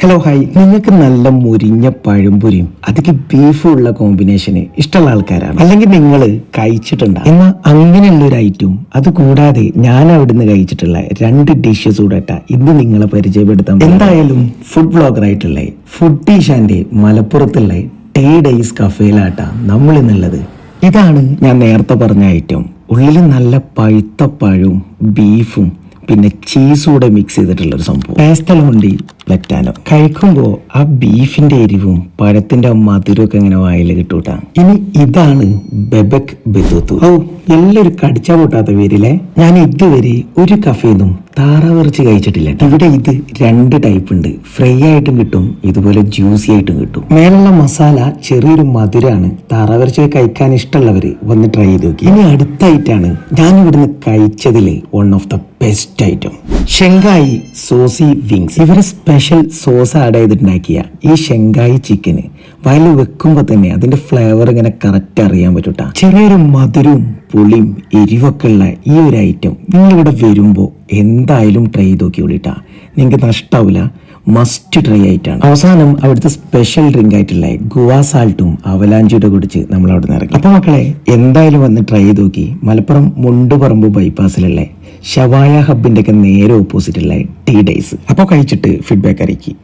Hello hi, നിങ്ങൾക്ക് നല്ല മുരിഞ്ഞ പഴംപൊരിയും അതൊക്കെ ബീഫും ഉള്ള കോമ്പിനേഷന് ഇഷ്ടമുള്ള ആൾക്കാരാണ്, അല്ലെങ്കിൽ നിങ്ങൾ കഴിച്ചിട്ടുണ്ടാകും. എന്നാൽ അങ്ങനെയുള്ള ഒരു ഐറ്റം അത് കൂടാതെ ഞാൻ അവിടുന്ന് കഴിച്ചിട്ടുള്ള 2 ഡിഷസ് കൂടെ ഇന്ന് നിങ്ങളെ പരിചയപ്പെടുത്താം. എന്തായാലും ഫുഡ് ബ്ലോഗർ ആയിട്ടുള്ള ഫുഡീഷാന്റെ മലപ്പുറത്തുള്ള ടേ ഡേയ്സ് കഫേയിലാട്ടാ നമ്മൾ ഇന്നുള്ളത്. ഇതാണ് ഞാൻ നേരത്തെ പറഞ്ഞ ഐറ്റം. ഉള്ളിൽ നല്ല പഴുത്ത പഴവും ബീഫും പിന്നെ ചീസും കൂടെ മിക്സ് ചെയ്തിട്ടുള്ളൊരു സംഭവം. പേസ്തലോണ്ടി ലറ്റാനോ കഴിക്കുമ്പോൾ ആ ബീഫിന്റെ എരിവും പഴത്തിന്റെ മധുരവും ഒക്കെ ഇങ്ങനെ വായിൽ കിട്ടൂട്ടാ. ഇനി ഇതാണ് ബെബക് ബെദൂത്തു. എല്ലാവരും കടിച്ചാ പൊട്ടാത്ത പേരിലെ ഞാൻ ഇതുവരെ ഒരു കഫേന്നും താറാവിറച്ചി കഴിച്ചിട്ടില്ല. ഇവിടെ ഇത് 2 ടൈപ്പ് ഉണ്ട്. ഫ്രൈ ആയിട്ടും കിട്ടും, ഇതുപോലെ ജ്യൂസി ആയിട്ടും കിട്ടും. മേലുള്ള മസാല ചെറിയൊരു മധുരാണ്. താറാവിറച്ചി കഴിക്കാൻ ഇഷ്ടമുള്ളവര് വന്ന് ട്രൈ ചെയ്ത് നോക്കി. ഇനി അടുത്തായിട്ടാണ് ഞാൻ ഇവിടുന്ന് കഴിച്ചതില് one of the best item, Shanghai saucy wings. ഇവരെ സ്പെഷ്യൽ സോസ് ആഡ് ചെയ്തിട്ടുണ്ടാക്കിയ ഈ ഷെങ്കായി ചിക്കന് വയലിൽ വെക്കുമ്പോൾ തന്നെ അതിന്റെ ഫ്ലേവർ ഇങ്ങനെ കറക്റ്റ് അറിയാൻ പറ്റൂട്ടാ. ചെറിയൊരു മധുരവും പുളിയും എരിവൊക്കെ ഉള്ള ഈ ഒരു ഐറ്റം നിങ്ങളിവിടെ വരുമ്പോൾ എന്തായാലും ട്രൈ ചെയ്ത് നോക്കി വിളിട്ടാ. നിങ്ങൾക്ക് നഷ്ടാവില്ല, മസ്റ്റ് ട്രൈ ആയിട്ടാണ്. അവസാനം അവിടുത്തെ സ്പെഷ്യൽ ഡ്രിങ്ക് ആയിട്ടുള്ള ഗുവാ സാൾട്ടും അവലാഞ്ചിയുടെ കുടിച്ച് നമ്മൾ അവിടെ നിന്ന് ഇറങ്ങി. അപ്പൊ മക്കളെ എന്തായാലും വന്ന് ട്രൈ ചെയ്ത് നോക്കി. മലപ്പുറം മുണ്ടുപറമ്പ് ബൈപ്പാസിലുള്ള ഷവായ ഹബിന്റെ ഒക്കെ നേരെ ഓപ്പോസിറ്റുള്ള ടീ ഡേയ്സ്. അപ്പോൾ കഴിച്ചിട്ട് ഫീഡ്ബാക്ക് അറിയിക്കും.